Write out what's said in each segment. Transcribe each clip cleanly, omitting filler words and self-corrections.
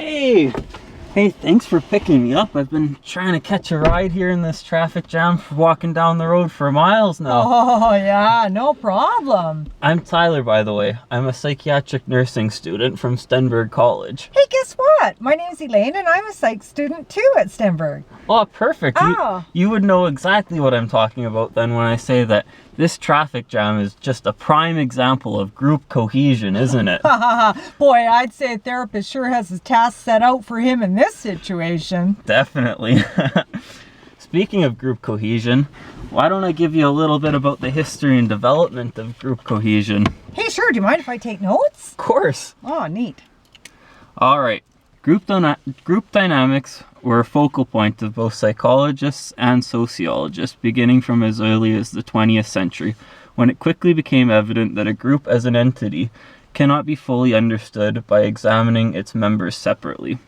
Hey! Hey, thanks for picking me up. I've been trying to catch a ride here in this traffic jam for walking down the road for miles now. Oh, yeah, no problem. I'm Tyler, by the way. I'm a psychiatric nursing student from Stenberg College. Hey, guess what? My name's Elaine and I'm a psych student too at Stenberg. Oh, perfect. Oh. You would know exactly what I'm talking about then when I say that this traffic jam is just a prime example of group cohesion, isn't it? Boy, I'd say a therapist sure has his task set out for him in this situation. Definitely. Speaking of group cohesion, why don't I give you a little bit about the history and development of group cohesion? Hey, sure, do you mind if I take notes? Of course. Oh, neat. All right. Group dynamics were a focal point of both psychologists and sociologists beginning from as early as the 20th century, when it quickly became evident that a group as an entity cannot be fully understood by examining its members separately.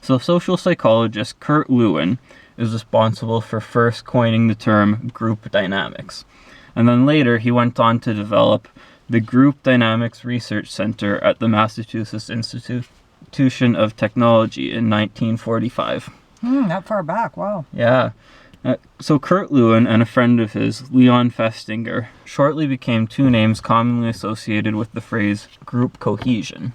So social psychologist Kurt Lewin is responsible for first coining the term group dynamics. And then later he went on to develop the Group Dynamics Research Center at the Massachusetts Institution of Technology in 1945. That far back, wow. Yeah. So Kurt Lewin and a friend of his, Leon Festinger, shortly became two names commonly associated with the phrase group cohesion,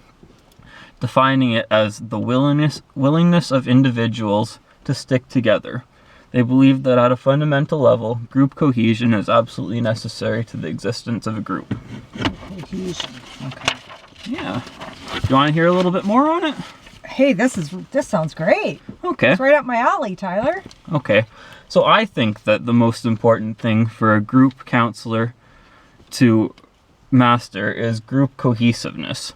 defining it as the willingness of individuals to stick together. They believed that at a fundamental level, group cohesion is absolutely necessary to the existence of a group. Cohesion, okay. Yeah. Do you want to hear a little bit more on it? Hey, this sounds great. Okay. It's right up my alley, Tyler. Okay. So I think that the most important thing for a group counselor to master is group cohesiveness.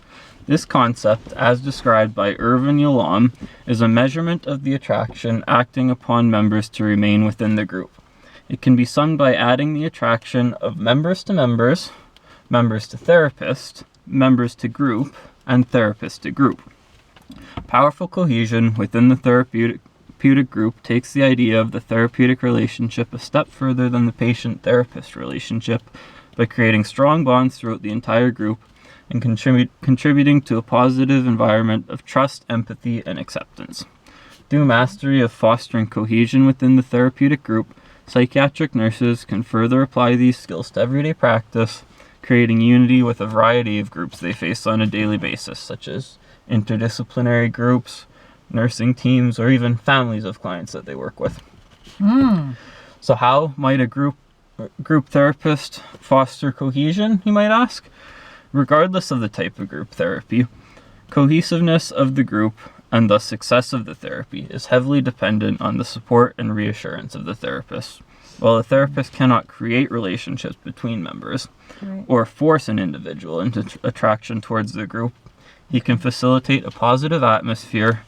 This concept, as described by Irvin Yalom, is a measurement of the attraction acting upon members to remain within the group. It can be summed by adding the attraction of members to members, members to therapist, members to group, and therapist to group. Powerful cohesion within the therapeutic group takes the idea of the therapeutic relationship a step further than the patient-therapist relationship by creating strong bonds throughout the entire group and contributing to a positive environment of trust, empathy, and acceptance. Through mastery of fostering cohesion within the therapeutic group, psychiatric nurses can further apply these skills to everyday practice, creating unity with a variety of groups they face on a daily basis, such as interdisciplinary groups, nursing teams, or even families of clients that they work with. So how might a group therapist foster cohesion, you might ask? Regardless of the type of group therapy, cohesiveness of the group and thus success of the therapy is heavily dependent on the support and reassurance of the therapist. While the therapist cannot create relationships between members or force an individual into attraction towards the group, he can facilitate a positive atmosphere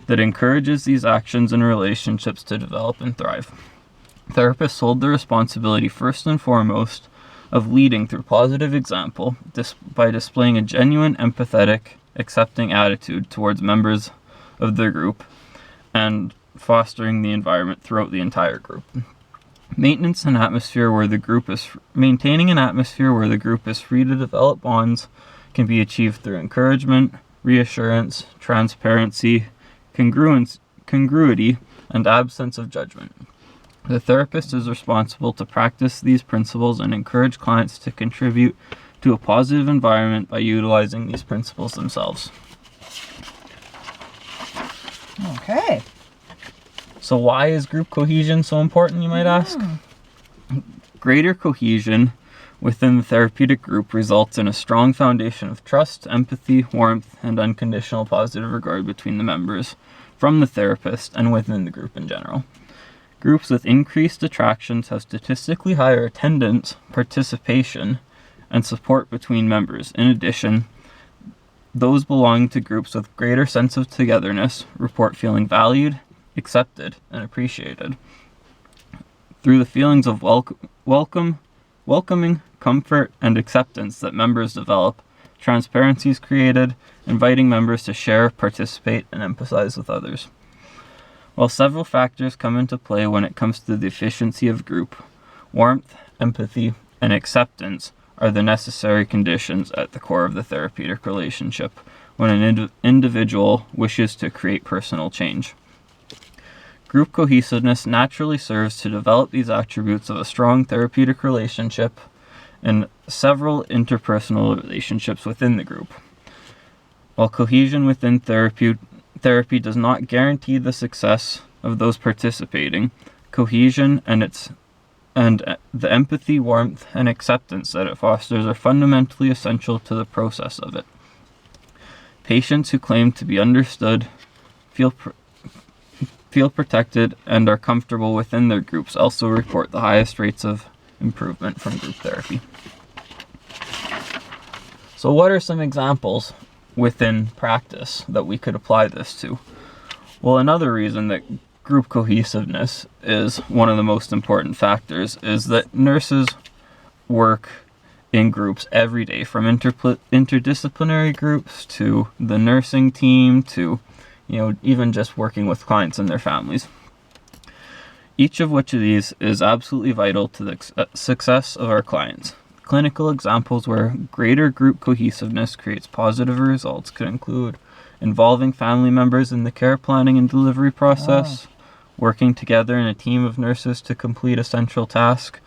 that encourages these actions and relationships to develop and thrive. Therapists hold the responsibility first and foremost of leading through positive example by displaying a genuine, empathetic, accepting attitude towards members of their group and fostering the environment throughout the entire group. Maintaining an atmosphere where the group is free to develop bonds can be achieved through encouragement, reassurance, transparency, congruity, and absence of judgment. The therapist is responsible to practice these principles and encourage clients to contribute to a positive environment by utilizing these principles themselves. Okay. So why is group cohesion so important, you might ask? Greater cohesion within the therapeutic group results in a strong foundation of trust, empathy, warmth, and unconditional positive regard between the members, from the therapist, and within the group in general. Groups with increased attractions have statistically higher attendance, participation, and support between members. In addition, those belonging to groups with greater sense of togetherness report feeling valued, accepted, and appreciated. Through the feelings of welcoming, comfort, and acceptance that members develop, transparency is created, inviting members to share, participate, and empathize with others. While several factors come into play when it comes to the efficiency of group, warmth, empathy, and acceptance are the necessary conditions at the core of the therapeutic relationship, when an individual wishes to create personal change. Group cohesiveness naturally serves to develop these attributes of a strong therapeutic relationship and several interpersonal relationships within the group. While cohesion within therapy does not guarantee the success of those participating, cohesion and the empathy, warmth, and acceptance that it fosters are fundamentally essential to the process of it. Patients who claim to be understood, feel protected, and are comfortable within their groups also report the highest rates of improvement from group therapy. So what are some examples within practice that we could apply this to? Well, another reason that group cohesiveness is one of the most important factors is that nurses work in groups every day, from interdisciplinary groups to the nursing team to even just working with clients and their families. Each of which of these is absolutely vital to the success of our clients. Clinical examples where greater group cohesiveness creates positive results could include involving family members in the care planning and delivery process, working together in a team of nurses to complete a central task,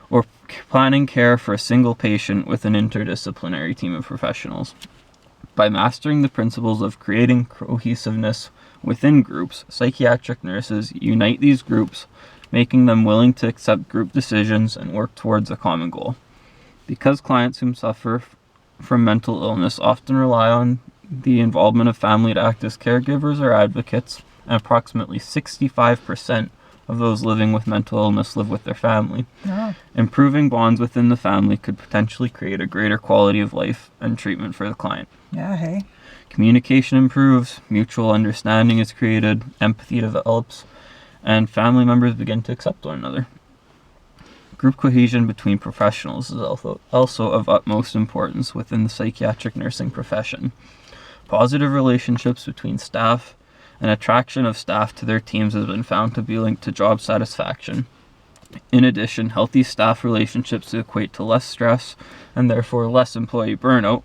or planning care for a single patient with an interdisciplinary team of professionals. By mastering the principles of creating cohesiveness within groups, psychiatric nurses unite these groups, making them willing to accept group decisions and work towards a common goal. Because clients who suffer from mental illness often rely on the involvement of family to act as caregivers or advocates, and approximately 65% of those living with mental illness live with their family. Improving bonds within the family could potentially create a greater quality of life and treatment for the client. Communication improves, mutual understanding is created, empathy develops, and family members begin to accept one another. Group cohesion between professionals is also of utmost importance within the psychiatric nursing profession. Positive relationships between staff and attraction of staff to their teams has been found to be linked to job satisfaction. In addition, healthy staff relationships equate to less stress and therefore less employee burnout,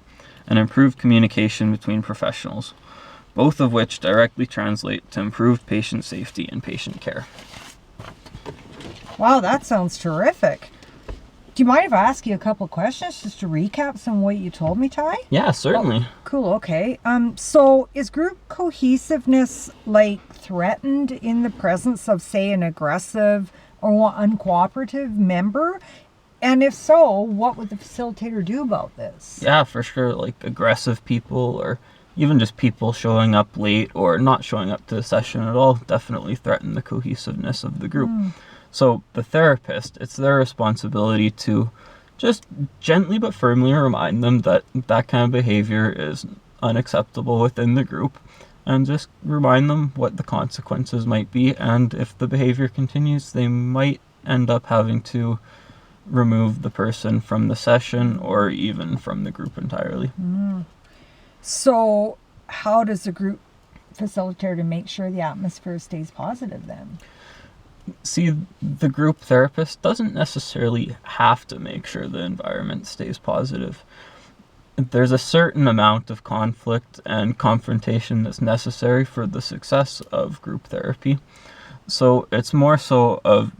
and improved communication between professionals, both of which directly translate to improved patient safety and patient care. Wow, that sounds terrific. Do you mind if I ask you a couple of questions just to recap some of what you told me, Ty? Yeah, certainly. Cool, okay. So is group cohesiveness threatened in the presence of, say, an aggressive or uncooperative member? And if so, what would the facilitator do about this? Yeah, for sure. Aggressive people or even just people showing up late or not showing up to the session at all definitely threaten the cohesiveness of the group. So the therapist, it's their responsibility to just gently but firmly remind them that that kind of behavior is unacceptable within the group, and just remind them what the consequences might be, and if the behavior continues, they might end up having to remove the person from the session or even from the group entirely. So how does the group facilitator make sure the atmosphere stays positive then? See, the group therapist doesn't necessarily have to make sure the environment stays positive. There's a certain amount of conflict and confrontation that's necessary for the success of group therapy. So it's more so of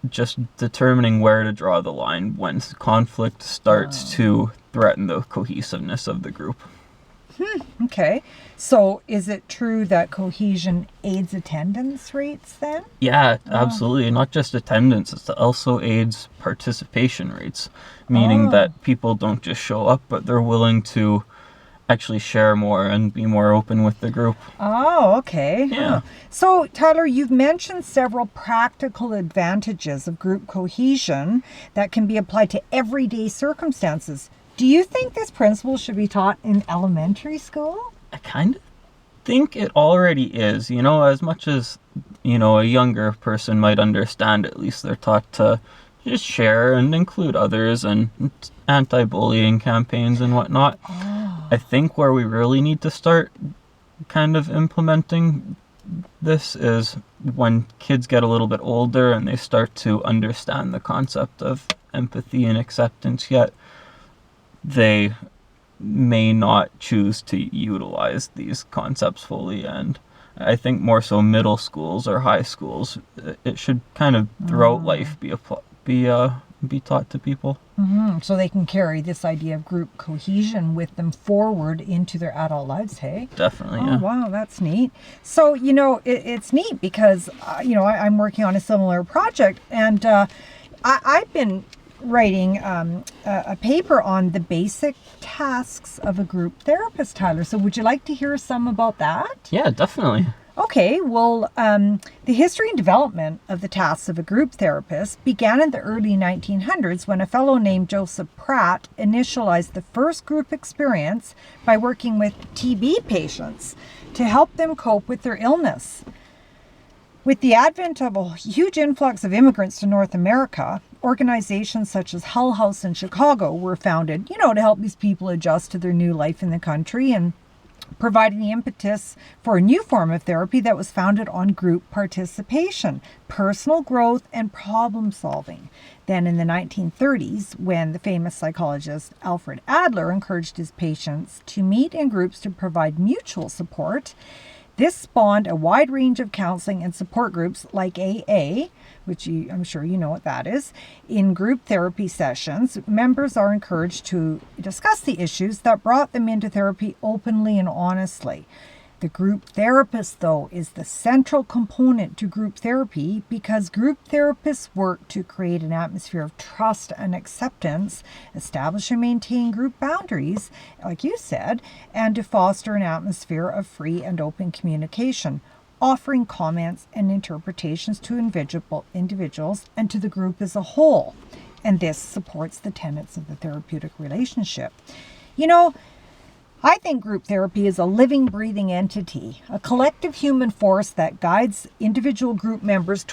just determining where to draw the line when conflict starts to threaten the cohesiveness of the group. Okay. So is it true that cohesion aids attendance rates then? Yeah, absolutely. Not just attendance, it also aids participation rates, meaning that people don't just show up, but they're willing to actually share more and be more open with the group. Oh, okay. Yeah. So, Tyler, you've mentioned several practical advantages of group cohesion that can be applied to everyday circumstances. Do you think this principle should be taught in elementary school? I kind of think it already is. As much as, a younger person might understand, at least they're taught to just share and include others and anti-bullying campaigns and whatnot. I think where we really need to start kind of implementing this is when kids get a little bit older and they start to understand the concept of empathy and acceptance, yet they may not choose to utilize these concepts fully. And I think more so middle schools or high schools, it should kind of throughout life be taught to people. So they can carry this idea of group cohesion with them forward into their adult lives, hey? Definitely, Oh, yeah. wow, that's neat. So, it's neat because, I'm working on a similar project, and I've been writing a paper on the basic tasks of a group therapist, Tyler. So would you like to hear some about that? Yeah, definitely. Okay, well, the history and development of the tasks of a group therapist began in the early 1900s when a fellow named Joseph Pratt initialized the first group experience by working with TB patients to help them cope with their illness. With the advent of a huge influx of immigrants to North America, organizations such as Hull House in Chicago were founded, to help these people adjust to their new life in the country, and providing the impetus for a new form of therapy that was founded on group participation, personal growth, and problem solving. Then in the 1930s, when the famous psychologist Alfred Adler encouraged his patients to meet in groups to provide mutual support, this spawned a wide range of counseling and support groups like AA, which I'm sure you know what that is. In group therapy sessions, members are encouraged to discuss the issues that brought them into therapy openly and honestly. The group therapist, though, is the central component to group therapy because group therapists work to create an atmosphere of trust and acceptance, establish and maintain group boundaries, like you said, and to foster an atmosphere of free and open communication, offering comments and interpretations to individuals and to the group as a whole. And this supports the tenets of the therapeutic relationship. I think group therapy is a living, breathing entity, a collective human force that guides individual group members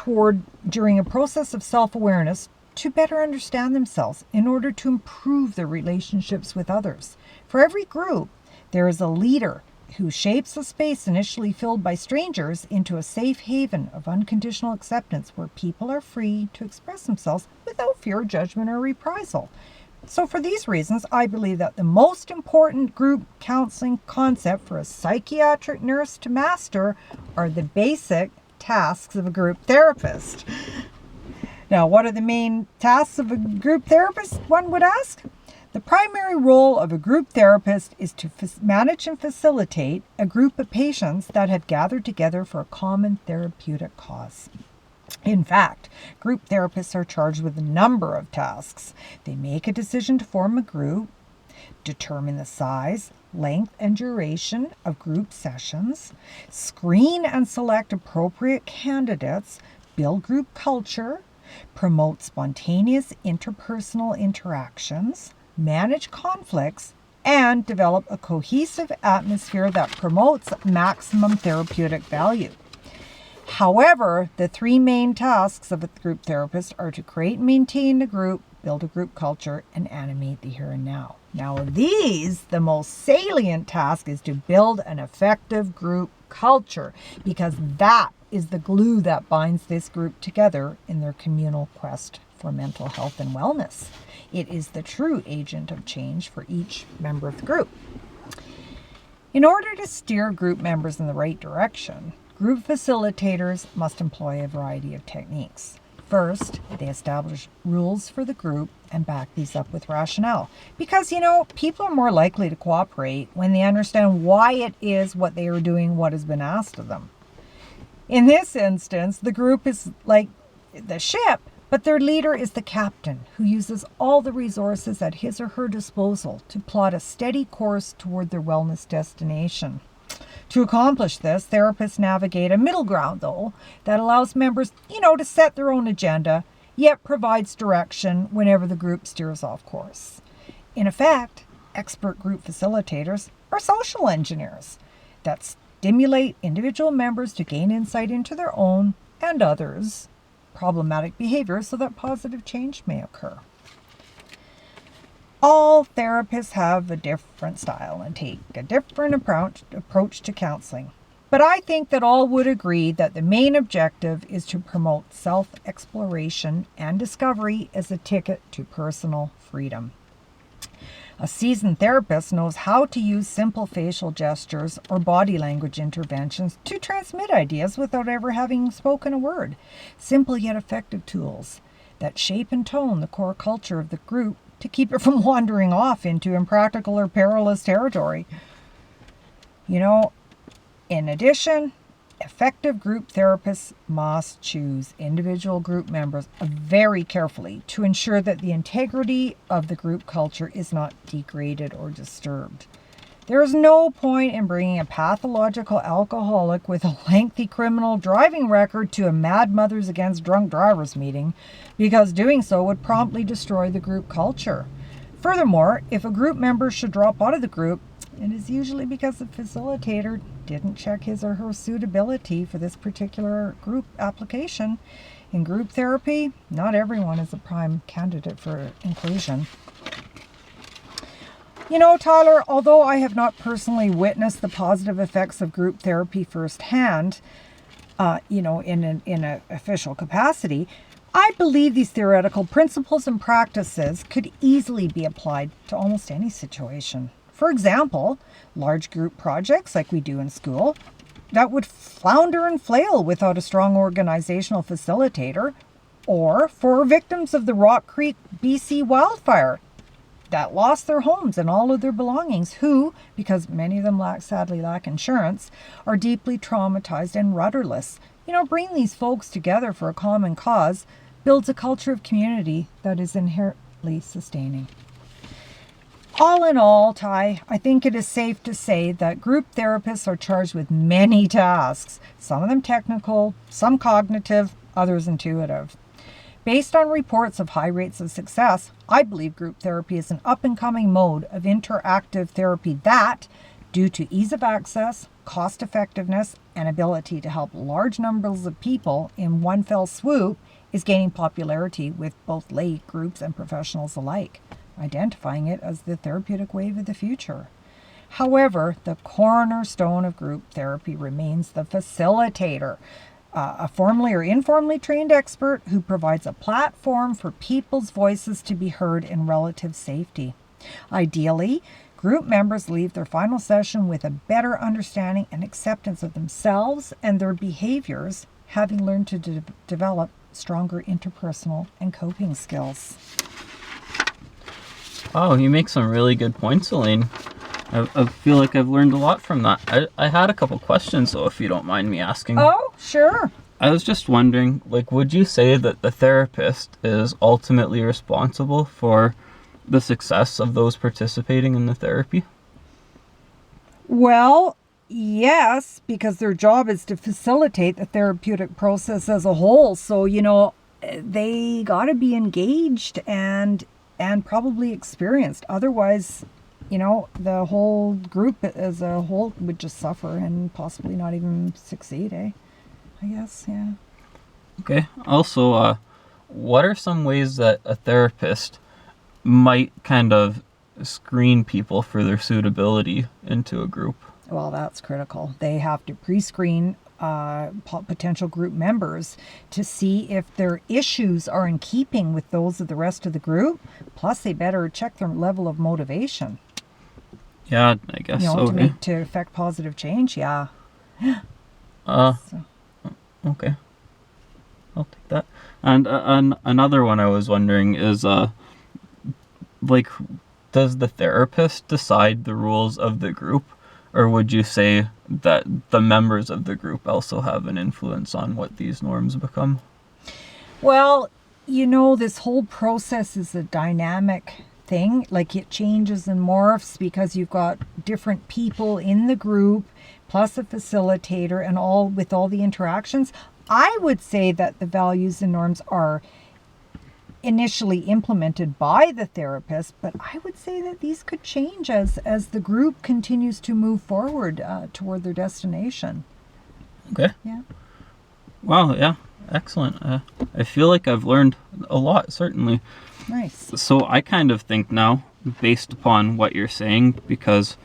during a process of self-awareness, to better understand themselves in order to improve their relationships with others. For every group, there is a leader who shapes a space initially filled by strangers into a safe haven of unconditional acceptance where people are free to express themselves without fear of judgment or reprisal. So for these reasons, I believe that the most important group counseling concept for a psychiatric nurse to master are the basic tasks of a group therapist. Now, what are the main tasks of a group therapist, one would ask? The primary role of a group therapist is to manage and facilitate a group of patients that have gathered together for a common therapeutic cause. In fact, group therapists are charged with a number of tasks. They make a decision to form a group, determine the size, length, and duration of group sessions, screen and select appropriate candidates, build group culture, promote spontaneous interpersonal interactions, manage conflicts, and develop a cohesive atmosphere that promotes maximum therapeutic value. However, the three main tasks of a group therapist are to create and maintain a group, build a group culture, and animate the here and now. Now, of these, the most salient task is to build an effective group culture, because that is the glue that binds this group together in their communal quest for mental health and wellness. It is the true agent of change for each member of the group. In order to steer group members in the right direction, group facilitators must employ a variety of techniques. First, they establish rules for the group and back these up with rationale. Because, people are more likely to cooperate when they understand why it is what they are doing, what has been asked of them. In this instance, the group is like the ship, but their leader is the captain, who uses all the resources at his or her disposal to plot a steady course toward their wellness destination. To accomplish this, therapists navigate a middle ground, though, that allows members, to set their own agenda, yet provides direction whenever the group steers off course. In effect, expert group facilitators are social engineers that stimulate individual members to gain insight into their own and others' problematic behavior so that positive change may occur. All therapists have a different style and take a different approach to counseling. But I think that all would agree that the main objective is to promote self-exploration and discovery as a ticket to personal freedom. A seasoned therapist knows how to use simple facial gestures or body language interventions to transmit ideas without ever having spoken a word. Simple yet effective tools that shape and tone the core culture of the group to keep it from wandering off into impractical or perilous territory. In addition, effective group therapists must choose individual group members very carefully to ensure that the integrity of the group culture is not degraded or disturbed. There is no point in bringing a pathological alcoholic with a lengthy criminal driving record to a Mad Mothers Against Drunk Drivers meeting, because doing so would promptly destroy the group culture. Furthermore, if a group member should drop out of the group, it is usually because the facilitator didn't check his or her suitability for this particular group application. In group therapy, not everyone is a prime candidate for inclusion. Tyler, although I have not personally witnessed the positive effects of group therapy firsthand, in an official capacity, I believe these theoretical principles and practices could easily be applied to almost any situation. For example, large group projects like we do in school that would flounder and flail without a strong organizational facilitator, or for victims of the Rock Creek, BC wildfire that lost their homes and all of their belongings, who, because many of them sadly lack insurance, are deeply traumatized and rudderless. Bringing these folks together for a common cause builds a culture of community that is inherently sustaining. All in all, Ty, I think it is safe to say that group therapists are charged with many tasks, some of them technical, some cognitive, others intuitive. Based on reports of high rates of success, I believe group therapy is an up-and-coming mode of interactive therapy that, due to ease of access, cost-effectiveness, and ability to help large numbers of people in one fell swoop, is gaining popularity with both lay groups and professionals alike, identifying it as the therapeutic wave of the future. However, the cornerstone of group therapy remains the facilitator, a formally or informally trained expert who provides a platform for people's voices to be heard in relative safety. Ideally, group members leave their final session with a better understanding and acceptance of themselves and their behaviors, having learned to develop stronger interpersonal and coping skills. Oh, you make some really good points, Elaine. I feel like I've learned a lot from that. I had a couple questions, though, if you don't mind me asking. Oh, sure. I was just wondering, would you say that the therapist is ultimately responsible for the success of those participating in the therapy? Well, yes, because their job is to facilitate the therapeutic process as a whole. So, they got to be engaged and probably experienced. Otherwise, the whole group as a whole would just suffer and possibly not even succeed, I guess, yeah. Okay. Also, what are some ways that a therapist might kind of screen people for their suitability into a group? Well, that's critical. They have to pre-screen potential group members to see if their issues are in keeping with those of the rest of the group. Plus, they better check their level of motivation. Yeah, I guess so. To affect positive change, yeah. Okay. I'll take that. And another one I was wondering is, does the therapist decide the rules of the group? Or would you say that the members of the group also have an influence on what these norms become? Well, this whole process is a dynamic thing. It changes and morphs because you've got different people in the group, plus a facilitator, and all the interactions. I would say that the values and norms are initially implemented by the therapist, but I would say that these could change as the group continues to move forward toward their destination. Okay. Yeah. Wow, yeah. Excellent. I feel like I've learned a lot, certainly. Nice. So I kind of think now, based upon what you're saying, because,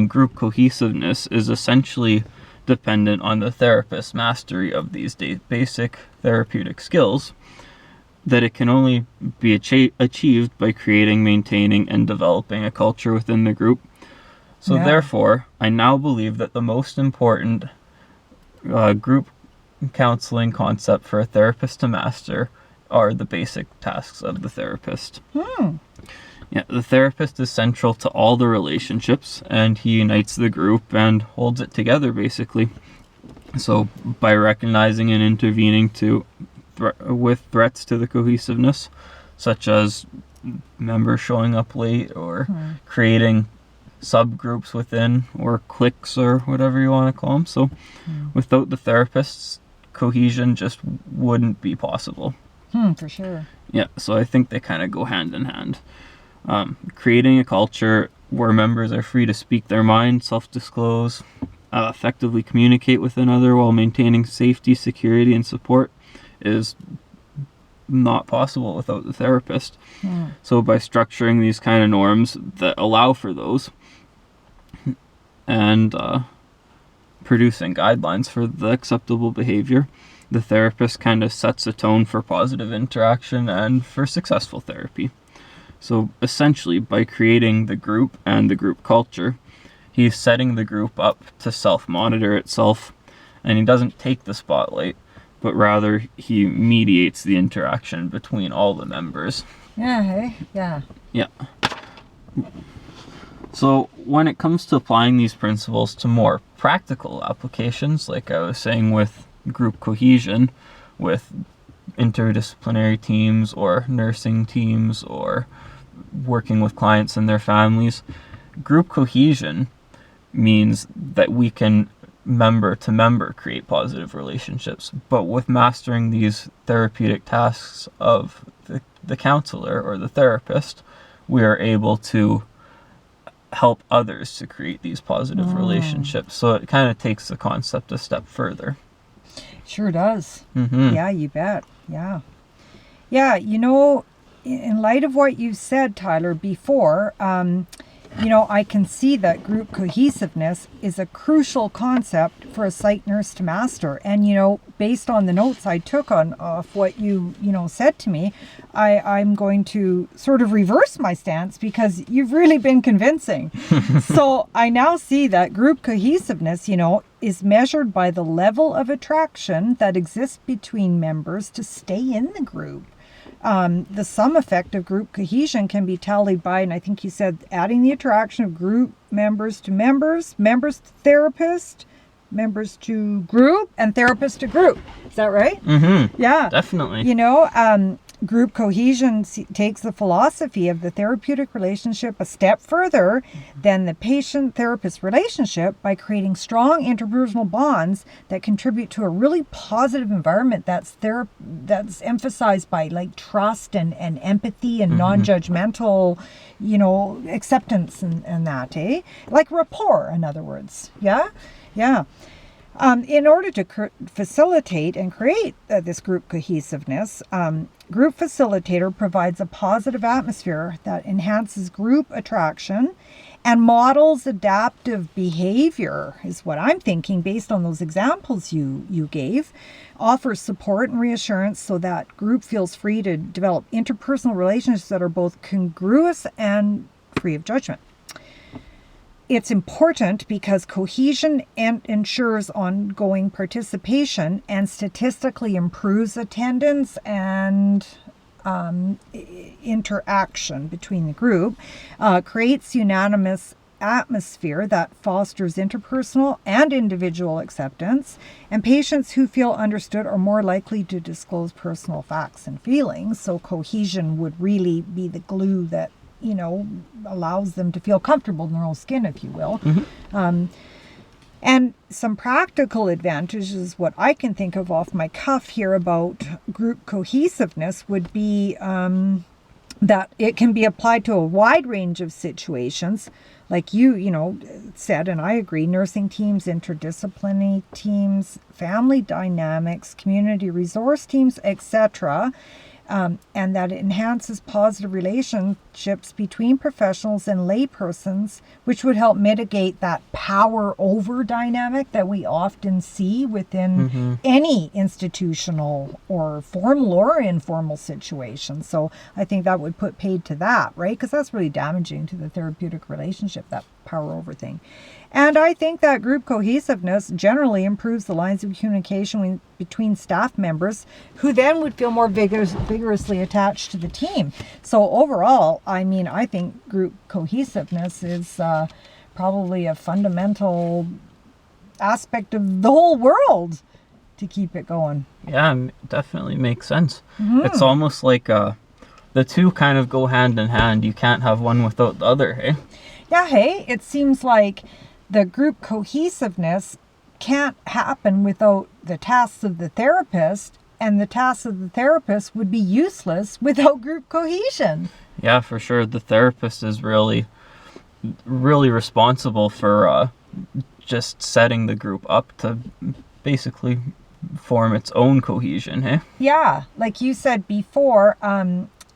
group cohesiveness is essentially dependent on the therapist's mastery of these basic therapeutic skills, that it can only be achieved by creating, maintaining, and developing a culture within the group. So therefore, I now believe that the most important group counseling concept for a therapist to master are the basic tasks of the therapist. Yeah, the therapist is central to all the relationships, and he unites the group and holds it together, basically. So by recognizing and intervening with threats to the cohesiveness, such as members showing up late or creating subgroups within, or cliques, or whatever you want to call them. So without the therapists, cohesion just wouldn't be possible. For sure. Yeah, so I think they kind of go hand in hand. Creating a culture where members are free to speak their mind, self-disclose, effectively communicate with another while maintaining safety, security, and support is not possible without the therapist. So by structuring these kind of norms that allow for those, and producing guidelines for the acceptable behavior, the therapist kind of sets a tone for positive interaction and for successful therapy. So essentially, by creating the group and the group culture, he's setting the group up to self-monitor itself, and he doesn't take the spotlight, but rather he mediates the interaction between all the members. Yeah. So when it comes to applying these principles to more practical applications, like I was saying with group cohesion, with interdisciplinary teams or nursing teams or working with clients and their families, group cohesion means that we can member to member create positive relationships. But with mastering these therapeutic tasks of the counselor or the therapist, we are able to help others to create these positive relationships. So it kind of takes the concept a step further. Sure does. Yeah, you bet. Yeah, in light of what you said, Tyler, before, I can see that group cohesiveness is a crucial concept for a psych nurse to master. And, based on the notes I took off what you said to me, I'm going to sort of reverse my stance because you've really been convincing. So I now see that group cohesiveness, is measured by the level of attraction that exists between members to stay in the group. The sum effect of group cohesion can be tallied by, and I think you said, adding the attraction of group members to members, members to therapist, members to group, and therapist to group. Is that right? Yeah. Definitely. Group cohesion takes the philosophy of the therapeutic relationship a step further than the patient-therapist relationship by creating strong interpersonal bonds that contribute to a really positive environment that's emphasized by like trust and empathy and non-judgmental, acceptance and that, like rapport, in other words. Yeah. In order to facilitate and create this group cohesiveness, group facilitator provides a positive atmosphere that enhances group attraction and models adaptive behavior, is what I'm thinking based on those examples you gave, offers support and reassurance so that group feels free to develop interpersonal relationships that are both congruous and free of judgment. It's important because cohesion ensures ongoing participation and statistically improves attendance and interaction between the group, creates unanimous atmosphere that fosters interpersonal and individual acceptance, and patients who feel understood are more likely to disclose personal facts and feelings. So cohesion would really be the glue that allows them to feel comfortable in their own skin, if you will. And some practical advantages, what I can think of off my cuff here about group cohesiveness would be that it can be applied to a wide range of situations. Like you said, and I agree, nursing teams, interdisciplinary teams, family dynamics, community resource teams, etc. and that it enhances positive relationships between professionals and laypersons, which would help mitigate that power over dynamic that we often see within any institutional or formal or informal situation. So I think that would put paid to that, right? Because that's really damaging to the therapeutic relationship, that power over thing. And I think that group cohesiveness generally improves the lines of communication between staff members, who then would feel more vigorously attached to the team. So overall, I mean, I think group cohesiveness is probably a fundamental aspect of the whole world to keep it going. Yeah, definitely makes sense. It's almost like the two kind of go hand in hand. You can't have one without the other, hey? Yeah, hey, it seems like the group cohesiveness can't happen without the tasks of the therapist, and the tasks of the therapist would be useless without group cohesion. Yeah, for sure. The therapist is really responsible for just setting the group up to basically form its own cohesion, hey? Yeah, like you said before,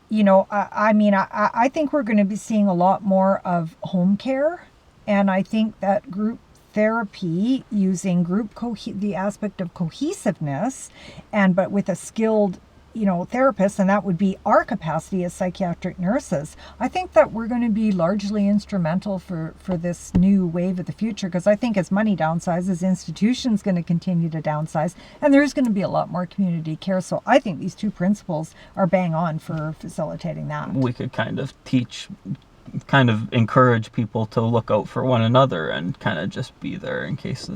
you know, I think we're going to be seeing a lot more of home care. And I think that group therapy using the aspect of cohesiveness, but with a skilled, you know, therapist, and that would be our capacity as psychiatric nurses. I think that we're going to be largely instrumental for this new wave of the future, because I think as money downsizes, institutions going to continue to downsize, and there's going to be a lot more community care. So I think these two principles are bang on for facilitating that. We could kind of encourage people to look out for one another and kind of just be there in case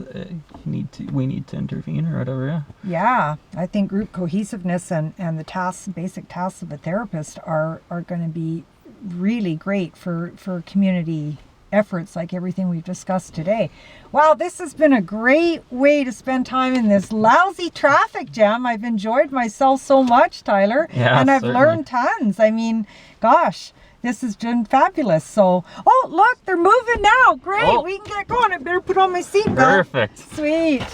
we need to intervene or whatever. Yeah, I think group cohesiveness and the basic tasks of a therapist are going to be really great for community efforts like everything we've discussed today. Wow, this has been a great way to spend time in this lousy traffic jam. I've enjoyed myself so much, Tyler. Yeah, and I've certainly learned tons. I mean, gosh, this has been fabulous. So, oh, look, they're moving now. Great, we can get going. I better put on my seatbelt. Perfect. Sweet.